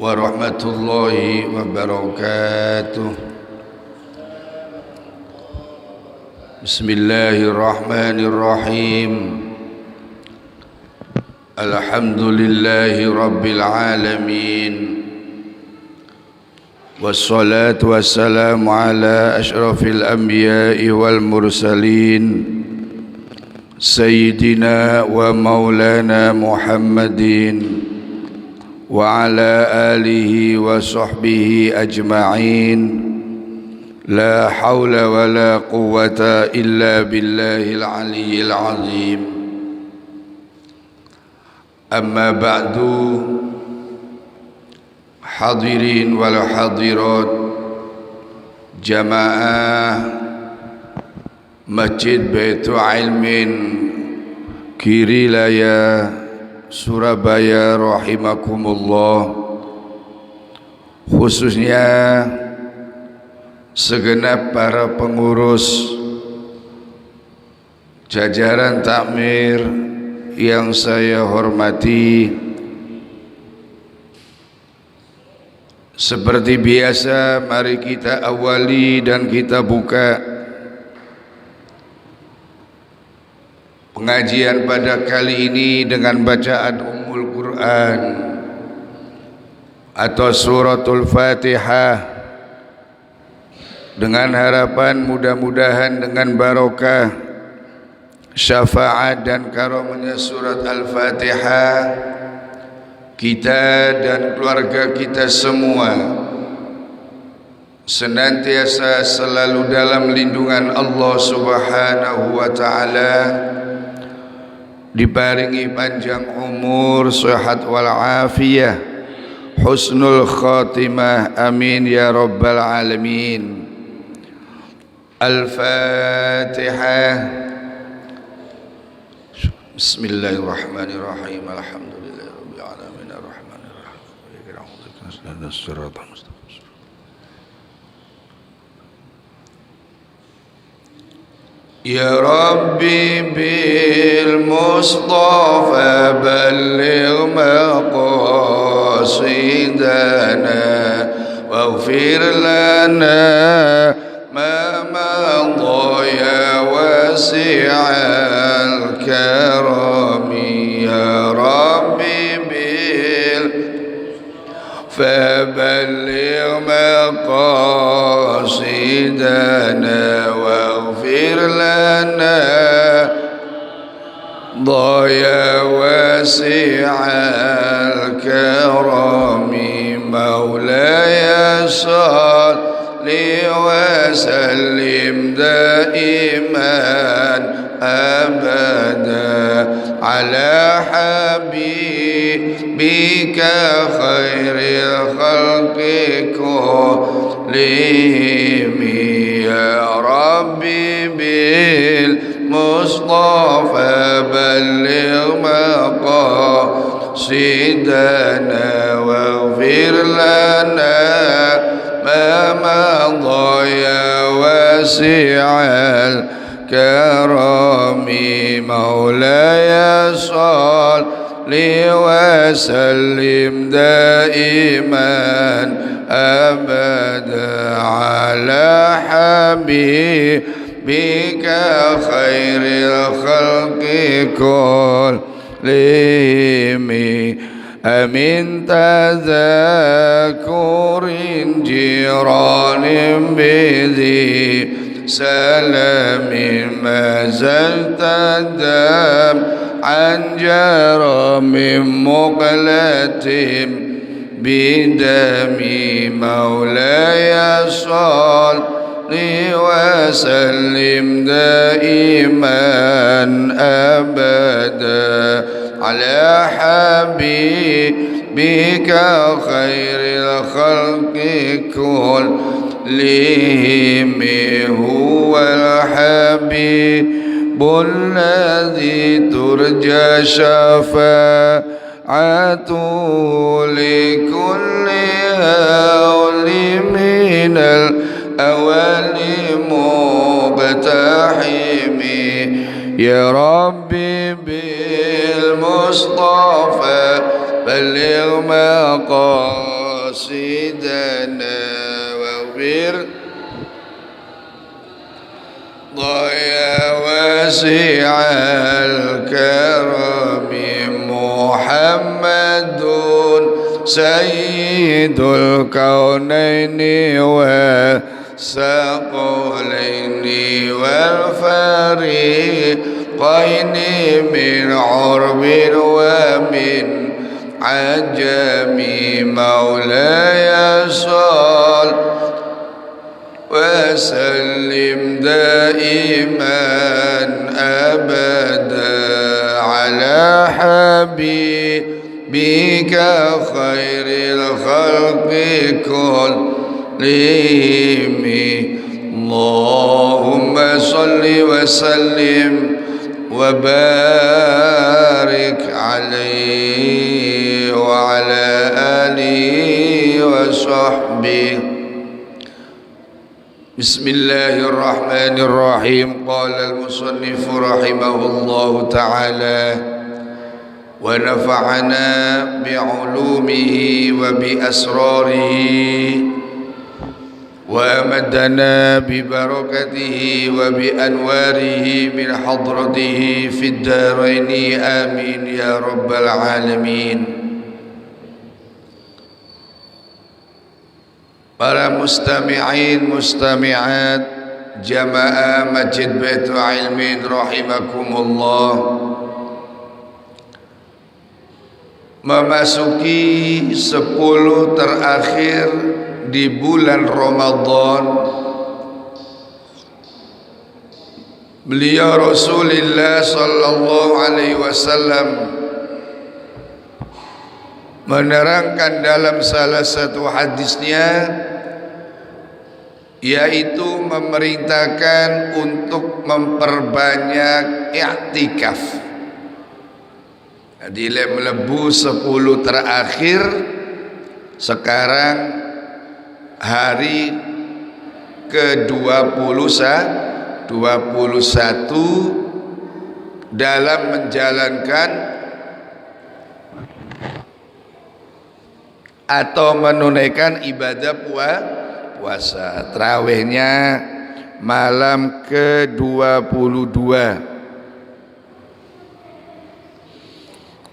warahmatullahi wabarakatuh. Bismillahirrahmanirrahim. Alhamdulillahi rabbil alamin. Wassalatu wassalamu ala ashrafil anbiya'i wal mursalin Sayyidina wa maulana Muhammadin wa ala alihi wa sahbihi ajma'in. La hawla wa la quwwata illa billahil aliyyil azim. Amma ba'du. Hadirin wal hadirat jamaah Masjid Baitul Ilmin Kirilaya Surabaya rahimakumullah, khususnya segenap para pengurus jajaran takmir yang saya hormati. Seperti biasa, mari kita awali dan kita buka pengajian pada kali ini dengan bacaan Ummul Quran atau suratul Fatihah, dengan harapan mudah-mudahan dengan barokah syafaat dan karunia surat Al-Fatihah, kita dan keluarga kita semua senantiasa selalu dalam lindungan Allah Subhanahu wa ta'ala, diparingi panjang umur, sehat wal afiyah, husnul khatimah, amin ya rabbal alamin. Al-Fatihah. Bismillahirrahmanirrahim. Alhamdulillahi rabbil alamin arrahmanir rahim ihdinas siratal mustaqim. Ya Rabbi bil Mustafa balligh maqasidana waghfir lana ma madha ya wasi'al karami. Ya Rabbi bil فبلغ مقاصدنا واغفر لنا ضيا واسع الكرم. مولاي صل وسلم دائما أبدا على حبيبك خير الخلق كلهم. يا ربي بالمصطفى بلغ مقاصدنا واغفر لنا ما مضى يا واسع الكرم. مولاي صل وسلم دائما أبدا على حبيبك خير الخلق كلهم. أمن تذكر جيران بذي سلام ما زلت الدم عن جرم مقلة بدمي. مولاي صل وسلم دائما أبدا على حبيبك خير الخلق كلهم. هو الحبيب الذي ترجى شفاعته لكل هول من الأول مقتحم. يا ربي بالمصطفى بلغ مقاصدنا مقاصدنا واغفر ضيا واسع الكرم محمد سيد الكونين والثقلين والفريقين من عرب ومن عجم مولاي صل وسلم دائما أبدا على حبيبك خير الخلق كلهم اللهم صل وسلم وبارك عليه وعلى آله وصحبه. بسم الله الرحمن الرحيم. قال المصنف رحمه الله تعالى ونفعنا بعلومه وبأسراره وأمدنا ببركته وبأنواره من حضرته في الدارين آمين يا رب العالمين. Para mustami'in mustami'at jamaah Masjid Baitul Ilmin rahimakumullah, memasuki 10 terakhir di bulan Ramadan, beliau Rasulullah sallallahu alaihi wasallam menerangkan dalam salah satu hadisnya, yaitu memerintahkan untuk memperbanyak i'tikaf. Jadi melebu 10 terakhir, sekarang hari ke-21 dalam menjalankan atau menunaikan ibadah puasa. Tarawihnya malam ke-22.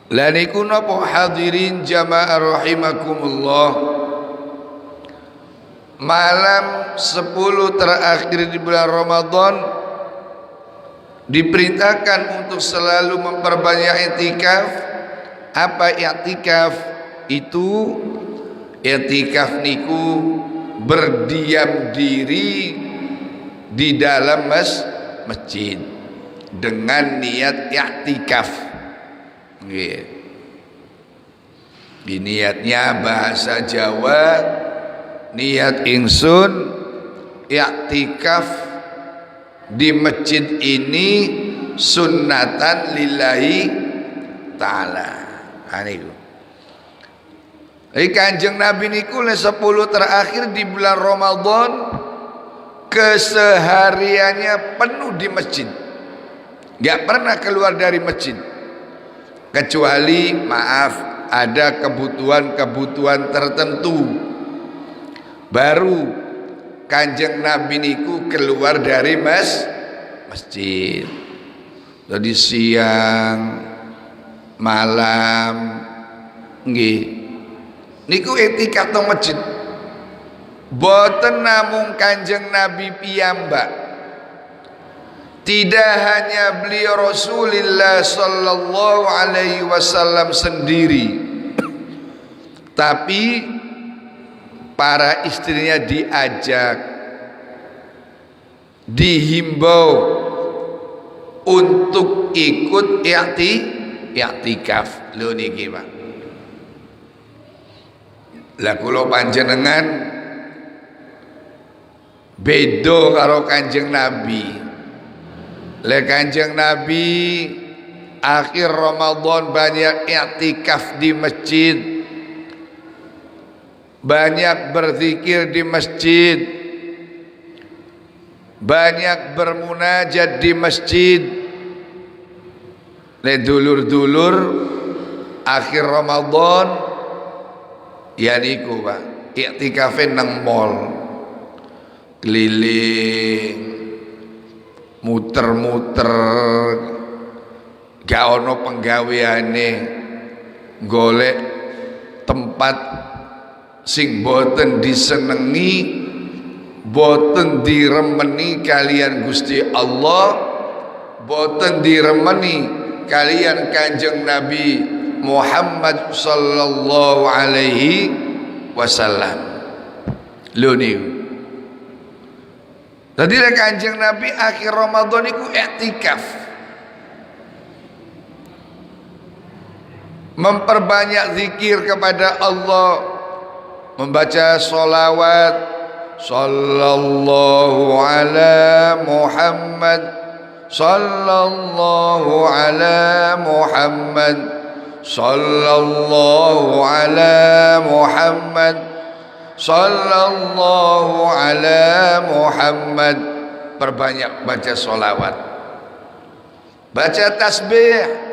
Lan iku napa hadirin jamaah rahimakumullah, malam 10 terakhir di bulan Ramadan diperintahkan untuk selalu memperbanyak i'tikaf. Apa i'tikaf itu? I'tikaf niku berdiam diri di dalam masjid dengan niat i'tikaf. Nggih. Di niatnya bahasa Jawa, niat ingsun i'tikaf di masjid ini sunnatan lillahi ta'ala. Aniku. Kanjeng Nabi niku 10 terakhir di bulan Ramadan kesehariannya penuh di masjid. Gak pernah keluar dari masjid. Kecuali maaf, ada kebutuhan-kebutuhan tertentu, baru Kanjeng Nabi niku keluar dari masjid. Jadi siang, malam, nggih, niku i'tikaf teng masjid. Boten namung Kanjeng Nabi piyambak, tidak hanya beliau Rasulullah sallallahu alaihi wasallam sendiri, tapi para istrinya diajak, dihimbau untuk ikut i'tikaf. Lho niki Pak. Lah kula panjenengan beda karo Kanjeng Nabi. Lah Kanjeng Nabi akhir Ramadan banyak i'tikaf di masjid, banyak berzikir di masjid, banyak bermunajat di masjid. Le dulur-dulur akhir Ramadan Ya niku Pak, iktikafe nang mall, keliling, muter-muter, gak ono penggaweane, golek tempat sing boten disenengi, boten diremeni kalian Gusti Allah, boten diremeni kalian Kanjeng Nabi Muhammad sallallahu alaihi wasallam. Lho niku. Dadi Kanjeng Nabi akhir Ramadan iku iktikaf. Memperbanyak zikir kepada Allah, membaca sholawat sallallahu ala Muhammad, sallallahu ala Muhammad, sallallahu ala Muhammad, sallallahu ala Muhammad. Perbanyak baca sholawat, baca tasbih,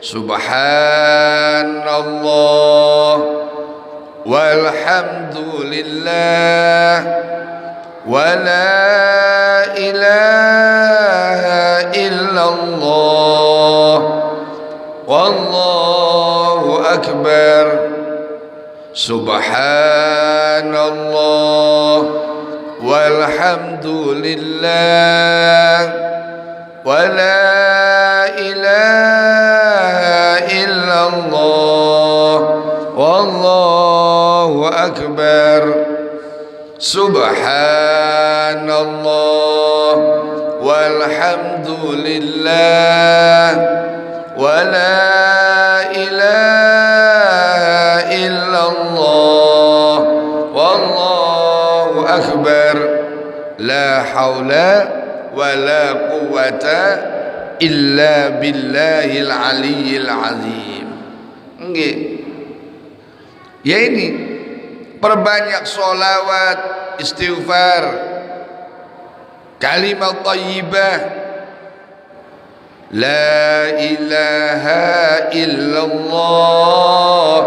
subhanallah walhamdulillah wa la ilaha illallah wallahu akbar. Subhanallah walhamdulillah wa la ilaha illallah wallahu akbar. Subhanallah walhamdulillah wa la ilaha illallah wallahu akbar. La haula wa la quwwata illa billahil aliyyil azim. Nggih. Ya ini perbanyak sholawat, istighfar, kalimat thayyibah, la ilaha illallah,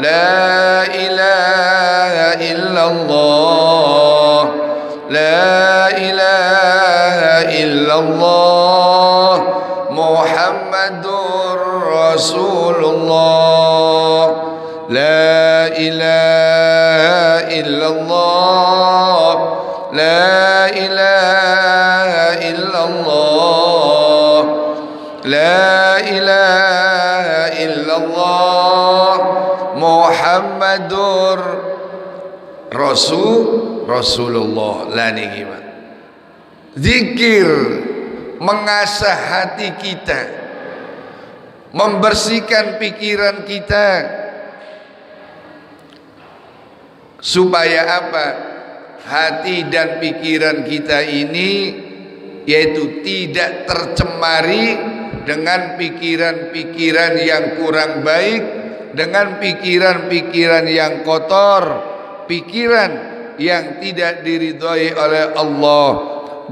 la ilaha illallah, la ilaha illallah, Muhammadur Rasulullah, la ilaha illallah, la ilaha illallah, la ilaha illallah, Muhammadur Rasulullah. Lah niki Pak, zikir mengasah hati kita, membersihkan pikiran kita, supaya apa? Hati dan pikiran kita ini yaitu tidak tercemari dengan pikiran-pikiran yang kurang baik, dengan pikiran-pikiran yang kotor, pikiran yang tidak diridhai oleh Allah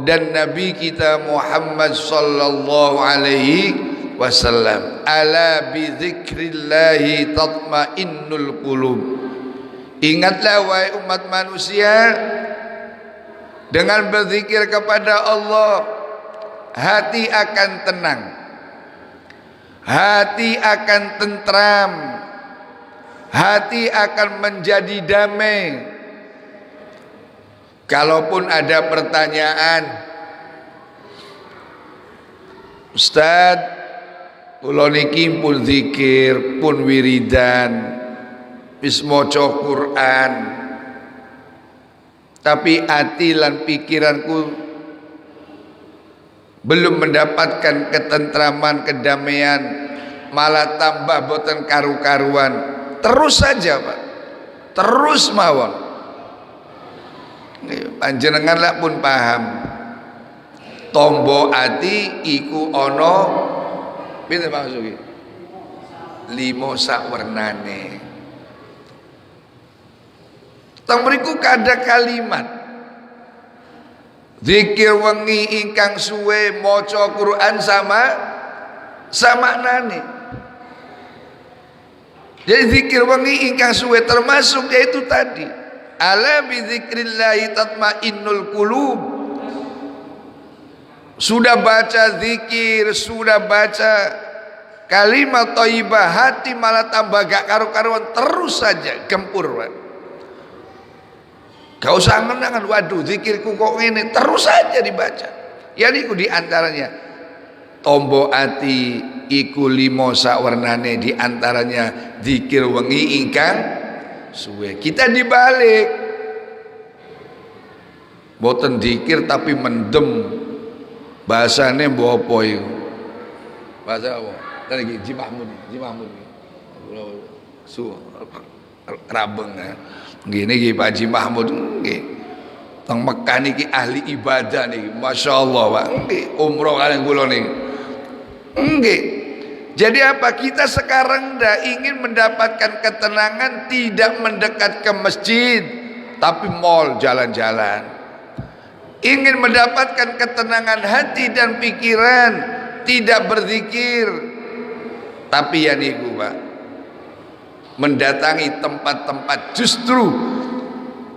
dan Nabi kita Muhammad sallallahu alaihi wasallam. Ala bi dzikrillahi tatmainnul qulub. Ingatlah wahai umat manusia, dengan berzikir kepada Allah hati akan tenang, hati akan tentram, hati akan menjadi damai. Kalaupun ada pertanyaan, Ustaz, kula niki pun zikir, pun wiridan, wis maca Quran, tapi hati lan pikiranku belum mendapatkan ketentraman, kedamaian, malah tambah boten karu-karuan. Terus saja Pak, terus mawon. Panjenengan lah pun paham, tombo ati iku ono pinten Pak Sugi? 5 sak wernane. Teng mriku kada kalimat zikir wengi ingkang suwe maca Quran sama maknane. Jadi zikir wengi ingkang suwe termasuk yaitu tadi, ala bi dzikrillahi tatmainnul qulub. Sudah baca zikir, sudah baca kalimat thayyibah, hati malah tambah gak karu-karuan, terus saja gempur, Pak. Gak usah menangan, waduh zikirku kok ini, terus saja dibaca. Ya niku di antaranya tombo ati iku limo sawarnane, di antaranya zikir wengi ingkang suwe. Kita dibalik, boten zikir tapi mendem. Bahasane mbok apa iku? Bahasa apa? Tadi Ji Mahmud. Su rabeng ya. Nggih niki Pak Ji Mahmud nggih. Teng Mekah niki ahli ibadah niki. Masyaallah, Pak. Nggih, umroh kalian kula niki. Nggih. Jadi apa? Kita sekarang ingin mendapatkan ketenangan, tidak mendekat ke masjid, tapi mall, jalan-jalan. Ingin mendapatkan ketenangan hati dan pikiran, tidak berzikir, tapi ya niku Pak, mendatangi tempat-tempat justru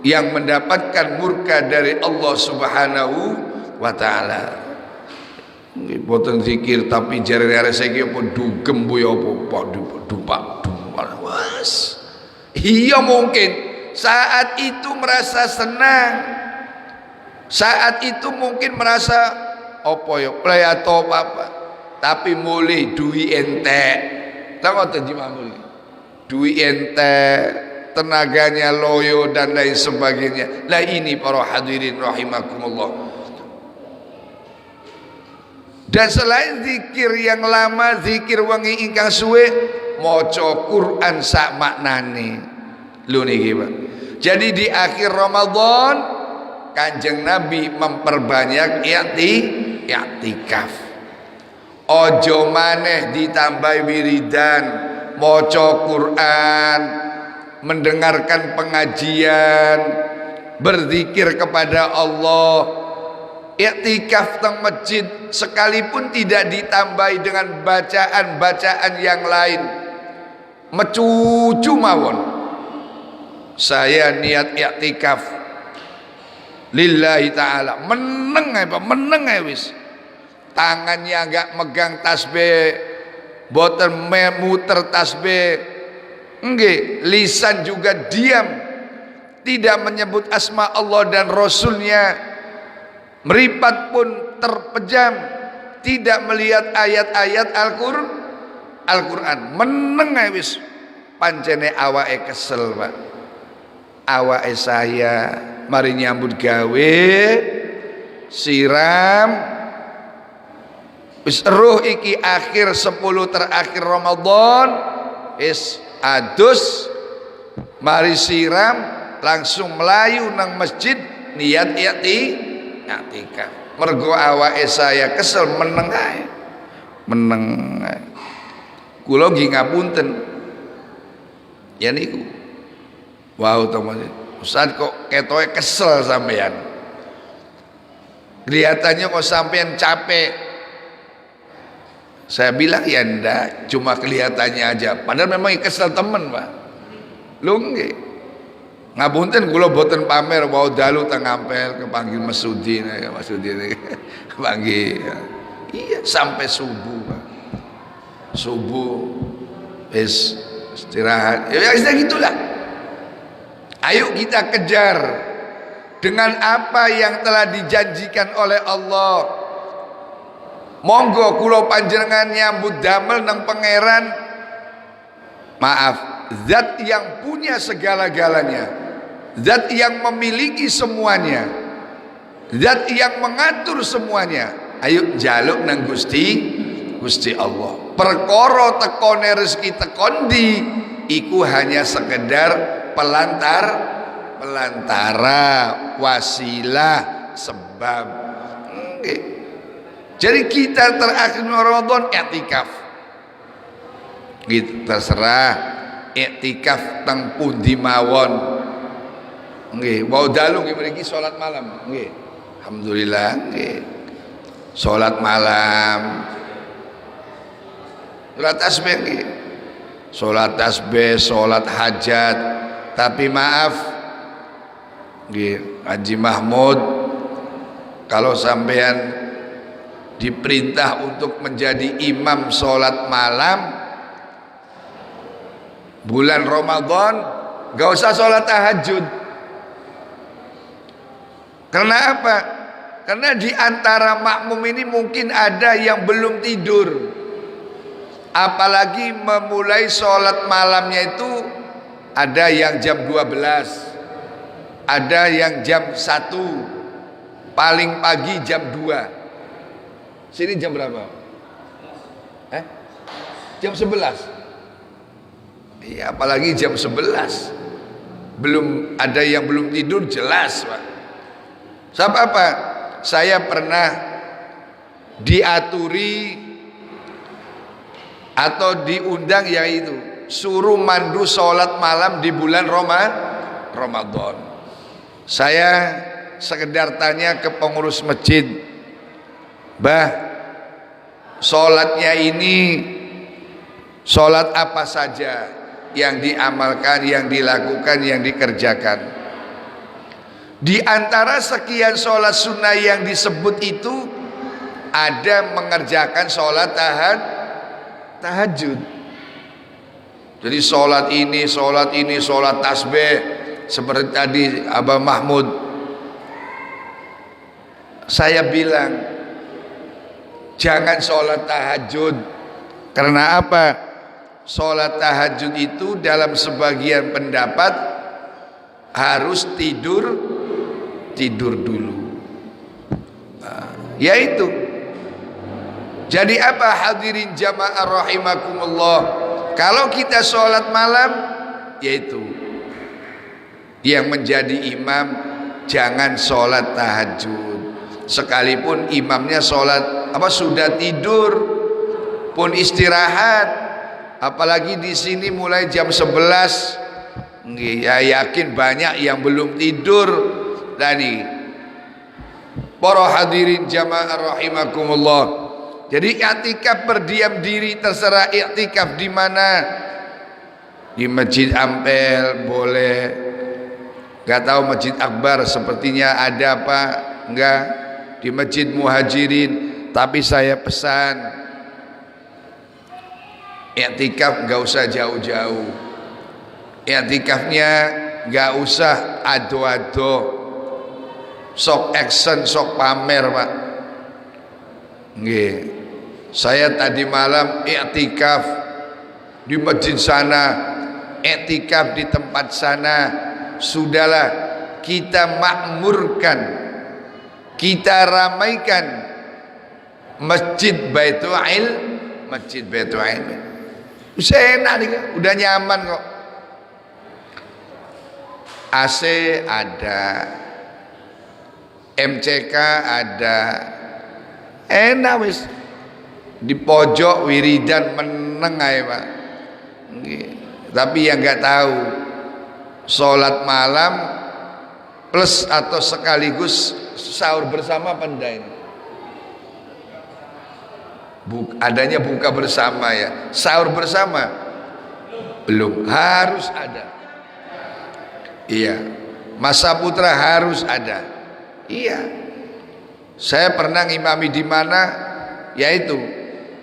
yang mendapatkan murka dari Allah Subhanahu wa taala. Nggih boten zikir tapi jare-jare saiki apa dugem bu ya apa dupak. Was. Iya mungkin saat itu merasa senang. Saat itu mungkin merasa apa ya play atau apa, tapi mulai duwi entek. Tahu ngoten Ji Mahmud. Duwi entek, tenaganya loyo dan lain sebagainya. Lah ini para hadirin rahimakumullah. Dan selain zikir yang lama, zikir wengi ingkang suwe, maca Quran sak maknane. Lho niki Pak. Jadi di akhir Ramadan Kanjeng Nabi memperbanyak i'tikaf. Ojo maneh ditambah wiridan, maca Quran, mendengarkan pengajian, berzikir kepada Allah. I'tikaf teng masjid sekalipun tidak ditambahi dengan bacaan-bacaan yang lain, mecucu mawon. Saya niat i'tikaf lillahi ta'ala, meneng wis. Tangannya enggak megang tasbih, boten memuter tasbih. Nggih, lisan juga diam, tidak menyebut asma Allah dan Rasulnya. Meripat pun terpejam, tidak melihat ayat-ayat Al-Quran. Meneng wis. Pancene awake kesel, Pak. Awake saya mari nyambut gawe, siram, wis eruh iki akhir 10 terakhir Ramadan, wis adus, mari siram, langsung melayu nang masjid niat i'tikaf. Mergo awake saya kesel, meneng ae. Kula nggih ngapunten. Ya niku. Wow, teman. Ustaz kok ketoke kesel sampean. Kelihatannya kok sampean capek. Saya bilang ya ndak, cuma kelihatannya aja. Padahal memang kesel temen, Pak. Lho nggih. Ngapunten kula boten pamer wau dalu teng ngampel kepanggil Masudin ya Masudin kepanggil. Iya sampai subuh, Pak. Subuh wis istirahat. Ya gitulah. Ayo kita kejar dengan apa yang telah dijanjikan oleh Allah. Monggo kula panjenengan nyambut damel nang pangeran. Maaf, zat yang punya segala-galanya, zat yang memiliki semuanya, zat yang mengatur semuanya. Ayo jaluk nang Gusti Allah. Perkara tekone rezeki tekondi iku hanya sekedar pelantara, wasilah, sebab. Okay. Jadi kita terakhir Ramadan i'tikaf. Kita terserah i'tikaf teng pundi mawon. Nggih, wau dalu nggih mriki salat malam. Nggih. Alhamdulillah nggih. Salat malam. Salat tasbih nggih. sholat tasbih, sholat hajat. Tapi maaf Haji Mahmud, kalau sampean diperintah untuk menjadi imam sholat malam bulan Ramadan, gak usah sholat tahajud. Karena apa? Karena di antara makmum ini mungkin ada yang belum tidur, apalagi memulai sholat malamnya itu ada yang jam 12, ada yang jam 1, paling pagi jam 2. Sini jam berapa? Jam 11. Iya, apalagi jam 11. Belum ada yang belum tidur, jelas, Pak. Sebab apa? Saya pernah diaturi atau diundang yaitu suruh mandu sholat malam di bulan Ramadan. Saya sekedar tanya ke pengurus masjid, "Bah, sholatnya ini sholat apa saja yang diamalkan, yang dilakukan, yang dikerjakan?" Di antara sekian sholat sunnah yang disebut itu ada mengerjakan sholat tahajud. Jadi sholat ini, sholat tasbih. Seperti tadi Abah Mahmud, saya bilang jangan sholat tahajud. Karena apa? Sholat tahajud itu dalam sebagian pendapat harus tidur dulu. Yaitu, jadi apa hadirin jamaah rahimakumullah, kalau kita sholat malam, yaitu yang menjadi imam jangan sholat tahajud. Sekalipun imamnya sholat sudah tidur pun istirahat, apalagi di sini mulai jam 11. Ya, yakin banyak yang belum tidur. Tadi para hadirin jamaah rahimakumullah. Jadi i'tikaf berdiam diri, terserah i'tikaf di mana. Di Masjid Ampel boleh. Gak tahu Masjid Akbar sepertinya ada apa enggak. Di Masjid Muhajirin. Tapi saya pesan i'tikaf gak usah jauh-jauh. I'tikafnya gak usah ado-ado, sok action, sok pamer, Pak. Nggih. Saya tadi malam i'tikaf di masjid sana, i'tikaf di tempat sana. Sudahlah, kita makmurkan, kita ramaikan Masjid Baitul Ilm. Enak nih, udah nyaman kok. AC ada, MCK ada, enak wis. Di pojok wiridan meneng ae, Pak. Tapi yang nggak tahu sholat malam plus atau sekaligus sahur bersama apa enggak ini? Adanya buka bersama ya, sahur bersama belum, harus ada. Iya, Masa Putra harus ada. Iya, saya pernah ngimami di mana, yaitu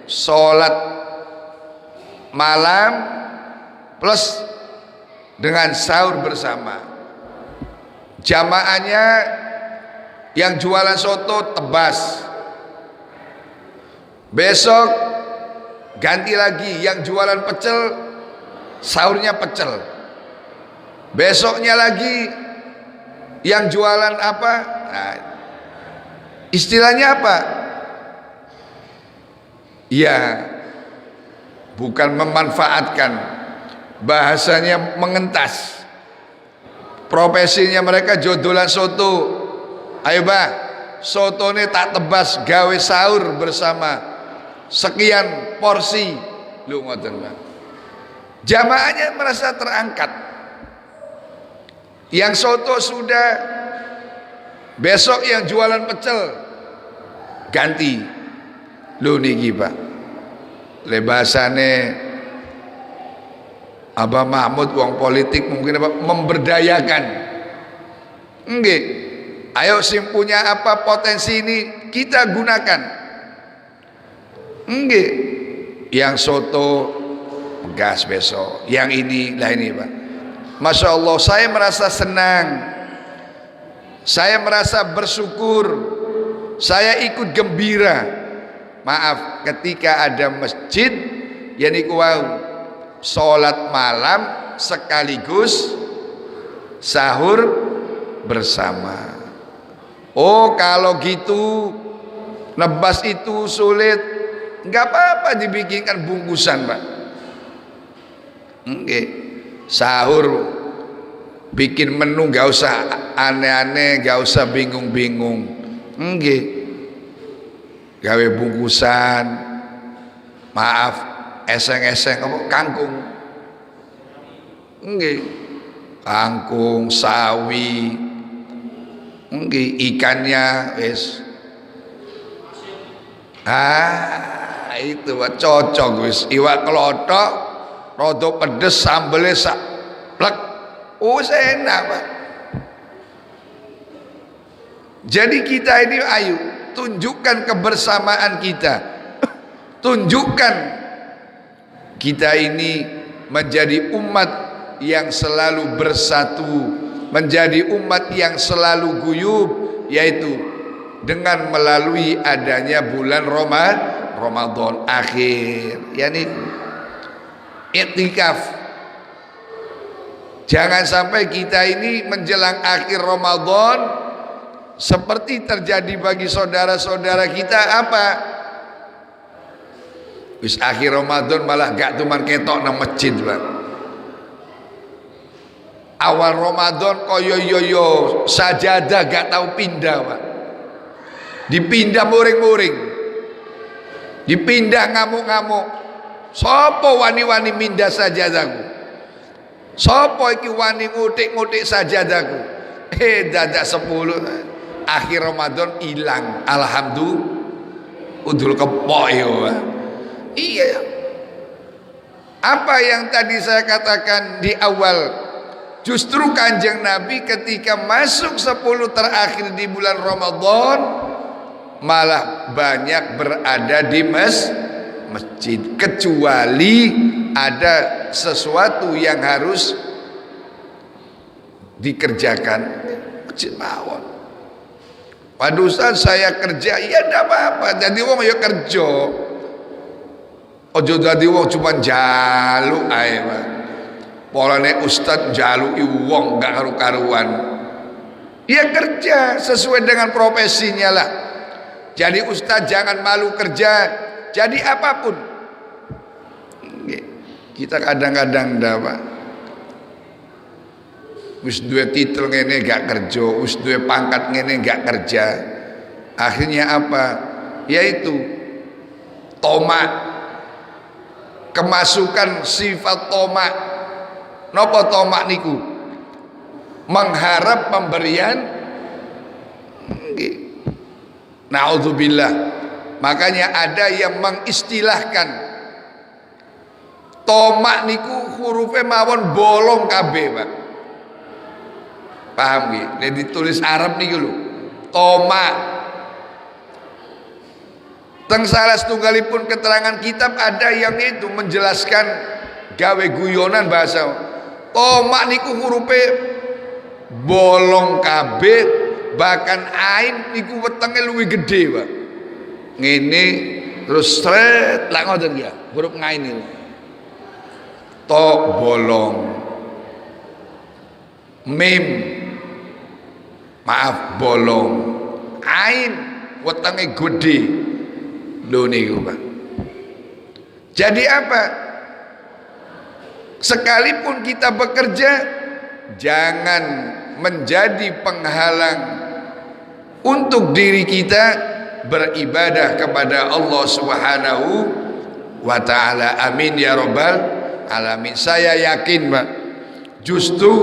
sholat malam plus dengan sahur bersama. Jamaahnya yang jualan soto tebas, besok ganti lagi yang jualan pecel, sahurnya pecel. Besoknya lagi yang jualan apa? Nah, istilahnya apa? Ya, bukan memanfaatkan, bahasanya mengentas. Profesinya mereka jodolan soto. Ayo bah, soto ini tak tebas gawe sahur bersama. Sekian porsi. Lu ngoten, Bang. Jamaahnya merasa terangkat. Yang soto sudah, besok yang jualan pecel ganti. Lu niki Pak, lebasane Abah Mahmud wong politik mungkin apa memberdayakan. Nggih. Ayo sing punya apa potensi ini kita gunakan. Nggih. Yang soto gas besok, yang ini lah ini Pak. Masya Allah, saya merasa senang, saya merasa bersyukur, saya ikut gembira. Maaf, ketika ada masjid yang wow, sholat malam sekaligus sahur bersama. Oh kalau gitu nebas itu sulit, nggak apa-apa dibikinkan bungkusan Pak. Oke, sahur bikin menu nggak usah aneh-aneh, nggak usah bingung-bingung. Oke, gawe bungkusan, maaf eseng-eseng apa kangkung. Oke, kangkung, sawi, oke, ikannya wis. Itu Pak, cocok wis. Iwak kelotok rada pedes sambelnya sak plek. Oh enak Pak. Jadi kita ini ayo tunjukkan kebersamaan kita. Tunjukkan kita ini menjadi umat yang selalu bersatu, menjadi umat yang selalu guyub, yaitu dengan melalui adanya bulan Ramadan akhir, yakni iktikaf. Jangan sampai kita ini menjelang akhir Ramadan seperti terjadi bagi saudara-saudara kita apa? Wis akhir Ramadan malah gak tuman ketok nang masjid Pak. Awal Ramadan koyo yo sajadah gak tahu pindah Pak. Dipindah muring-muring, dipindah ngamuk-ngamuk. Sopo wani-wani mindah sajadahku? Sopo iki wani ngutik-ngutik sajadahku? Dadak 10 akhir Ramadan hilang. Alhamdulillah udul kepok ya Pak. Iya. Apa yang tadi saya katakan di awal, justru Kanjeng Nabi ketika masuk 10 terakhir di bulan Ramadan malah banyak berada di masjid, kecuali ada sesuatu yang harus dikerjakan masjid mawon. Waduh Ustaz saya kerja, ya enggak apa-apa, jadi wong ya kerja. Ojo dadi wong cuma jaluk ae Pak. Polane ustaz jaluki wong gak karu-karuan. Ya kerja sesuai dengan profesinya lah. Jadi ustaz jangan malu kerja, jadi apapun. Kita kadang-kadang ndak Pak. Wis duwe titel ngene gak kerja, wis duwe pangkat ngene gak kerja. Akhirnya apa? Yaitu tomak. Kemasukan sifat tomak. Napa tomak niku? Mengharap pemberian. Naudzubillah. Makanya ada yang mengistilahkan tomak niku hurufnya mawon bolong kabeh Pak. Paham nggih? Nek ditulis Arab niku lho. Tomak. Teng salah setunggalipun keterangan kitab ada yang itu menjelaskan gawe guyonan bahasa tomak niku hurufe bolong kabeh, bahkan ain niku wetenge luwih gede Pak. Ngene terus sret lak ngoten ya huruf ngain niku. To bolong. Mim maaf bolong. Ain wetenge gede. Lho niku Pak. Jadi apa? Sekalipun kita bekerja, jangan menjadi penghalang untuk diri kita beribadah kepada Allah Subhanahu wa taala. Amin ya rabbal alamin. Saya yakin Pak, justru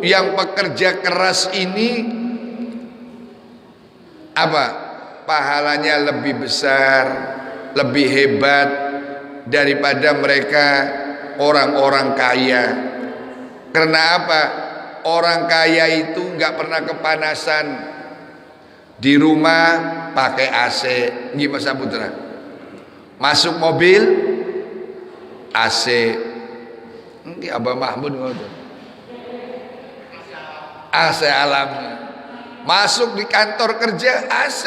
yang pekerja keras ini apa? Pahalanya lebih besar, lebih hebat daripada mereka orang-orang kaya. Karena apa? Orang kaya itu nggak pernah kepanasan. Di rumah pakai AC, gimana Saputra? Masuk mobil AC. Nggih Abah Mahmud ngoten. AC alamnya. Masuk di kantor kerja AC.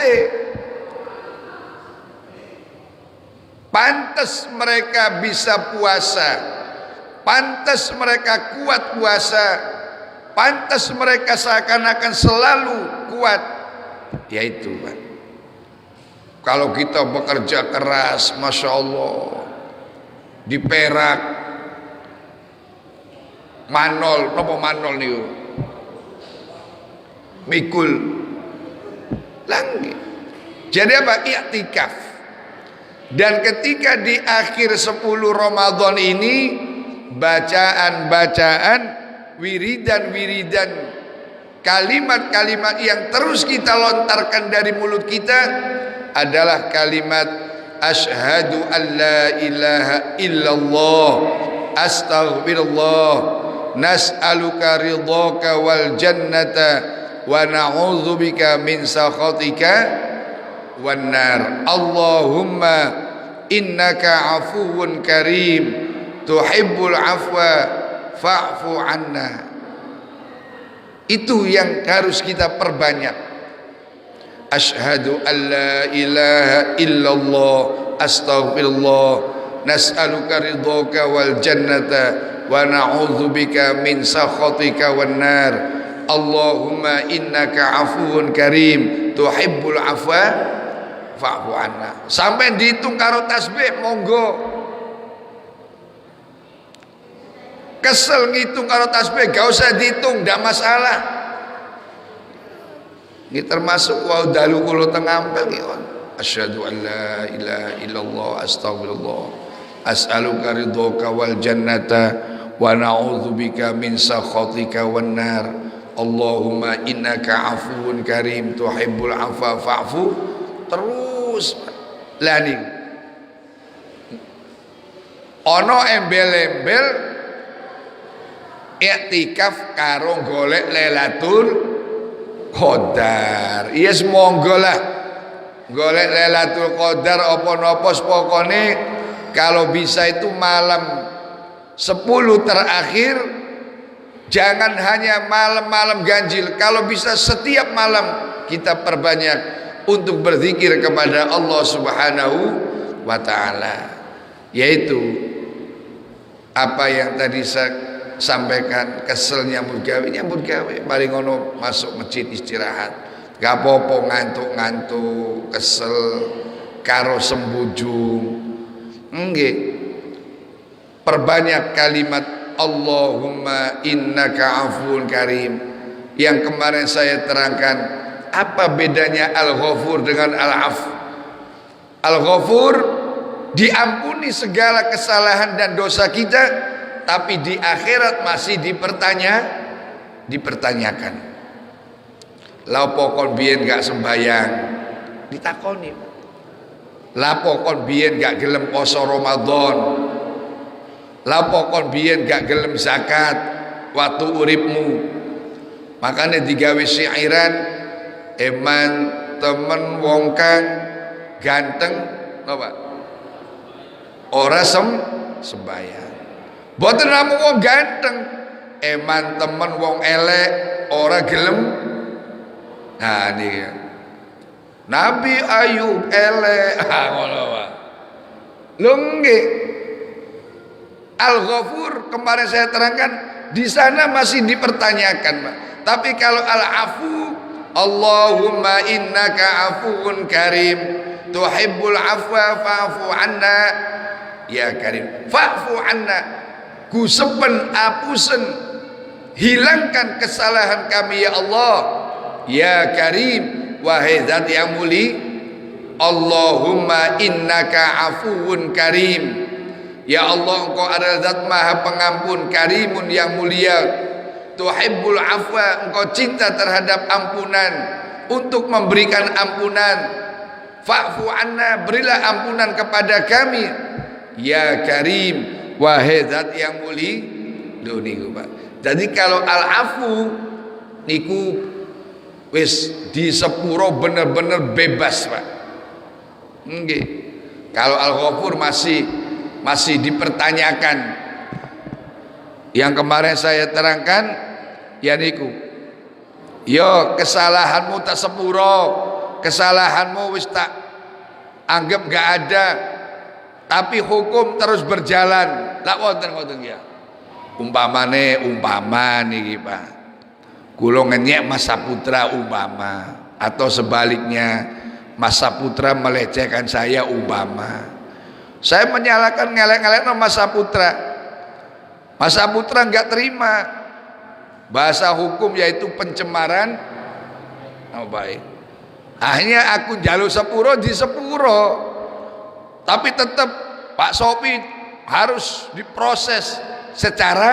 Pantas mereka bisa puasa. Pantas mereka kuat puasa. Pantas mereka seakan-akan selalu kuat. Yaitu Pak. Kalau kita bekerja keras, Masya Allah, di Perak, manol, nopo manol nih, mikul, langit. Jadi apa? I'tikaf. Dan ketika di akhir 10 Ramadan ini, bacaan-bacaan, wiridan-wiridan, kalimat-kalimat yang terus kita lontarkan dari mulut kita adalah kalimat asyhadu an la ilaha illallah astaghfirullah nas'aluka ridhaka wal jannata wa na'udzubika min sakhatika wan nar. Allahumma innaka afuwun karim tuhibbul afwa fa'fu anna. Itu yang harus kita perbanyak. Asyhadu an la ilaha illallah astaghfirullah nas'aluka ridhaka wal jannata wa na'udzubika min sakhatika wan nar. Allahumma innaka afuwun karim tuhibbul afwa fa'fu anna. Sampai dihitung karo tasbih monggo. Kesel ngitung karo tasbih gak usah dihitung, ndak masalah. Ini termasuk wa dalu kula teng ampel nggih. Asyhadu an la ilaha illallah astaghfirullah as'aluka ridhaka wal jannata wa na'udzubika min sakhatika wan nar. Allahumma innaka afuwun karim tuhibbul afwa fa'fu. Terus lani ono embel-embel i'tikaf karo golek Lailatul Qadar. Iya monggo lah golek Lailatul Qadar apa-apa pokoknya kalau bisa itu malam 10 terakhir. Jangan hanya malam-malam ganjil, kalau bisa setiap malam kita perbanyak untuk berzikir kepada Allah Subhanahu wa taala. Yaitu apa yang tadi saya sampaikan, kesel nyambut gawe mari ngono masuk masjid istirahat. Gak apa-apa ngantuk-ngantuk, kesel karo sembujung. Nggih. Perbanyak kalimat Allahumma innaka afuwun karim. Yang kemarin saya terangkan, apa bedanya Al-Ghafur dengan Al-Af? Al-Ghafur diampuni segala kesalahan dan dosa kita, tapi di akhirat masih dipertanyakan. Lapo kon biyen gak sembayang, ditakoni. Lapo kon biyen gak gelem poso Ramadan. Lapo kon biyen gak gelem zakat waktu uripmu. Makanya digawe syairan, eman temen wong kang ganteng apa? Ora sembayang. Boten namung wong ganteng, eman temen wong elek ora gelem. Nah niki Nabi Ayub elek ngono wae. Lho nggih. Al-Ghafur kemarin saya terangkan di sana masih dipertanyakan, Pak. Tapi kalau Al-Afu, Allahumma innaka afuwun karim tuhibbul afwa fa'fu anna. Ya Karim, fa'fu anna. Kusepen apusen, hilangkan kesalahan kami ya Allah. Ya Karim, wahai Zat yang mulia, Allahumma innaka afuwun karim. Ya Allah, engkau adalah Zat maha pengampun, karimun yang mulia. Tuhibbul afwa, engkau cinta terhadap ampunan, untuk memberikan ampunan. Fa'fu anna, berilah ampunan kepada kami. Ya Karim, wahai zat yang muli lho niku Pak. Jadi kalau al-afu niku wis di sepuro bener-bener bebas Pak. Nggih. Kalau al-ghafur masih dipertanyakan. Yang kemarin saya terangkan ya niku. Yo kesalahanmu tak sepuro, kesalahanmu wis tak anggap gak ada, tapi hukum terus berjalan. Lah wonten ya. Umpama niki Pak. Kula ngenyek Mas Saputra umpama, atau sebaliknya Mas Saputra melecehkan saya umpama. Saya menyalahkan ngelek-ngelek Mas Saputra. Mas Saputra enggak terima bahasa hukum yaitu pencemaran nama baik. Akhirnya aku jaluk sepuro di sepuro, tapi tetap Pak Sopi harus diproses secara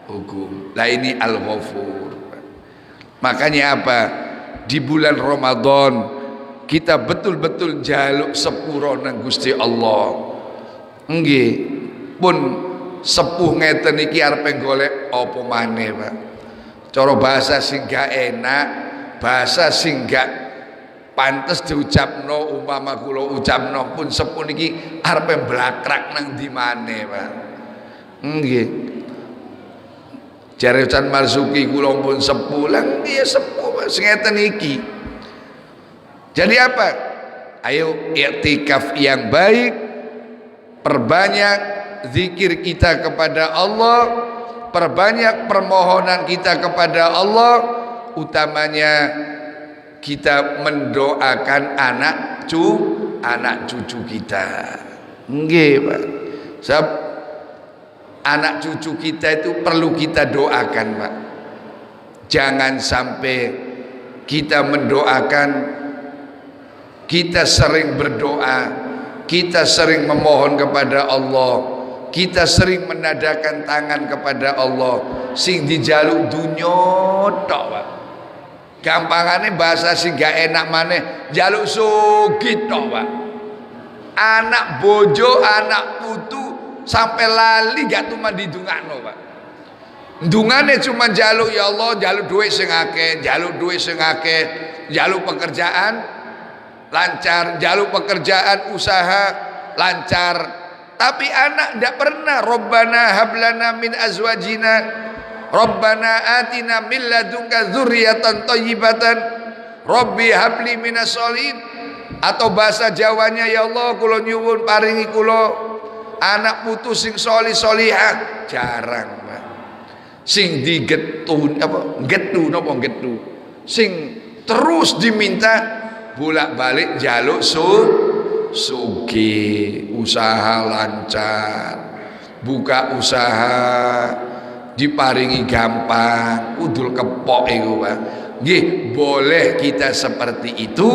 hukum. Nah ini al-ghafur. Makanya apa? Di bulan Ramadan kita betul-betul jaluk sepuro nang Gusti Allah. Nggih, pun sepuh ngeten iki arep golek apa maneh, Pak. Cara bahasa sing gak enak, bahasa sing gak pantes diucapno, umpama kula ucapno pun sepuh niki arep blakrak nang ndi maneh, Pak. Nggih. Jare Ustaz Marzuki kula pun sepuh, lah nggih sepuh sing ngeten iki. Jadi apa? Ayo iktikaf yang baik, perbanyak zikir kita kepada Allah, perbanyak permohonan kita kepada Allah, utamanya kita mendoakan anak cucu kita. Nggih, Pak. Sebab anak cucu kita itu perlu kita doakan, Pak. Jangan sampai kita mendoakan, kita sering berdoa, kita sering memohon kepada Allah, kita sering menadakan tangan kepada Allah, sing dijaluk dunya tok, Pak. Gampangane bahasa sing gak enak maneh, jaluk sugih tok, Pak. Anak bojo, anak putu sampai lali gak cuma didungakno, Pak. Ndungane cuma jaluk ya Allah, jaluk duit sing akeh, jaluk duit sing akeh, jaluk pekerjaan lancar, jaluk pekerjaan usaha lancar, tapi anak tidak pernah. Rabbana hablana min azwajina, Rabbana atina min ladunka dzurriatan thayyibatan, Rabbi habli minas sholihin. Atau bahasa Jawanya, ya Allah kula nyuwun paringi kula anak putu sing sholih sholihah. Jarang, Pak. Sing digetu apa getu napa getu, sing terus diminta bolak-balik jaluk sugih, usaha lancar, buka usaha diparingi gampang, udul kepok iku, Pak. Nggih, boleh kita seperti itu,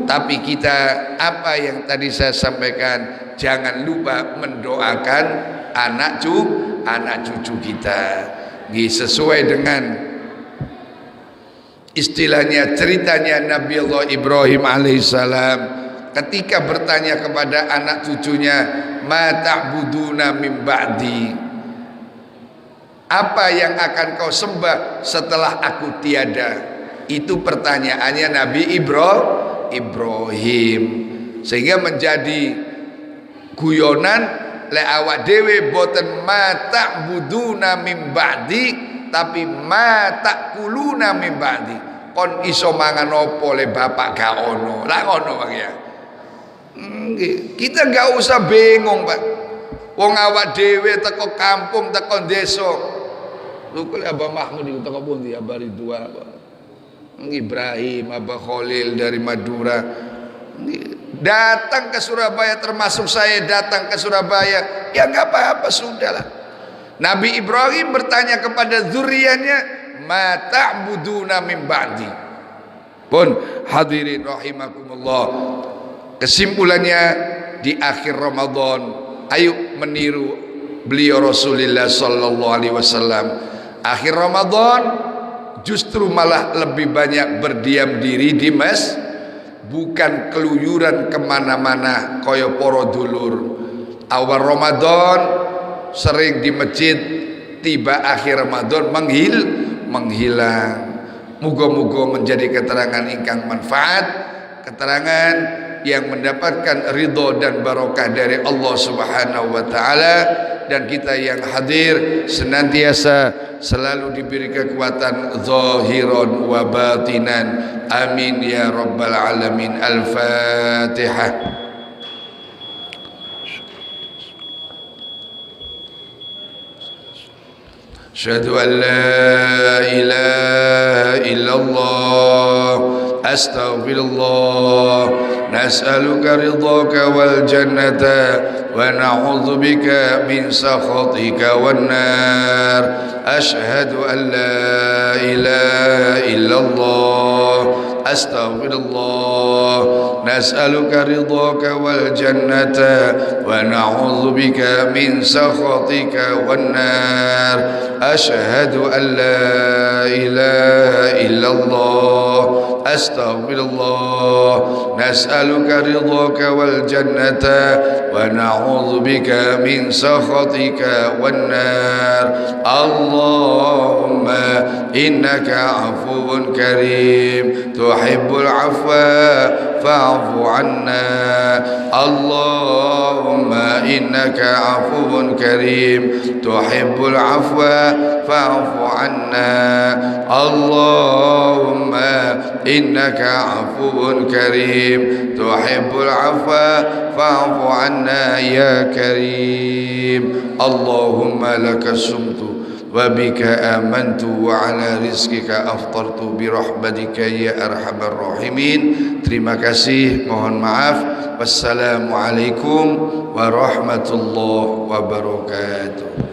tapi kita apa yang tadi saya sampaikan, jangan lupa mendoakan anak cucu kita. Nggih, sesuai dengan istilahnya, ceritanya Nabi Allah Ibrahim alaihissalam ketika bertanya kepada anak cucunya, ma ta'buduna min ba'di, apa yang akan kau sembah setelah aku tiada. Itu pertanyaannya Nabi Ibrahim, sehingga menjadi guyonan le awak dewe boten ma ta'buduna min ba'di, tapi ma takuluna min ba'di. Kon iso mangan opo le bapak gak ono. Lah ngono, Pak ya. Kita gak usah bingung, Pak. Wong awak dhewe teko kampung, teko desa. Lho kok Abah Mahmud iku teko pundi? Abah Ridwan, Ibrahim, Abah Khalil dari Madura. Datang ke Surabaya, termasuk saya datang ke Surabaya. Ya gak apa-apa, sudahlah. Nabi Ibrahim bertanya kepada zuriatnya, ma ta'buduna min ba'di. Pun hadirin rahimakumullah, kesimpulannya di akhir Ramadan, ayo meniru beliau Rasulullah sallallahu alaihi wasallam. Akhir Ramadan justru malah lebih banyak berdiam diri di bukan keluyuran kemana-mana kaya para dulur, awal Ramadan sering di masjid, tiba akhir Ramadan menghilang. Muga-muga menjadi keterangan ingkang manfaat, keterangan yang mendapatkan ridho dan barokah dari Allah Subhanahu wa taala, dan kita yang hadir senantiasa selalu diberi kekuatan zahiran wa batinan. Amin ya rabbal alamin. Al-Fatihah. أشهد أن لا إله إلا الله أستغفر الله نسألك رضاك والجنة ونعوذ بك من سخطك والنار أشهد أن لا إله إلا الله أستغفر الله نسألك رضاك والجنة ونعوذ بك من سخطك والنار أشهد أن لا إله إلا الله أستغفر الله نسألك رضاك والجنة ونعوذ بك من سخطك والنار اللهم إنك عفو كريم تحب العفو فاعف عنا اللهم إنك عفو كريم تحب العفو فاعف عنا اللهم إنك عفو كريم تحب العفو فاعف عنا يا كريم اللهم لك صمت وبك آمنت وعلى رزقك أفطرت برحمتك يا أرحم الراحمين. Terima kasih, mohon maaf. Wassalamualaikum warahmatullahi wabarakatuh.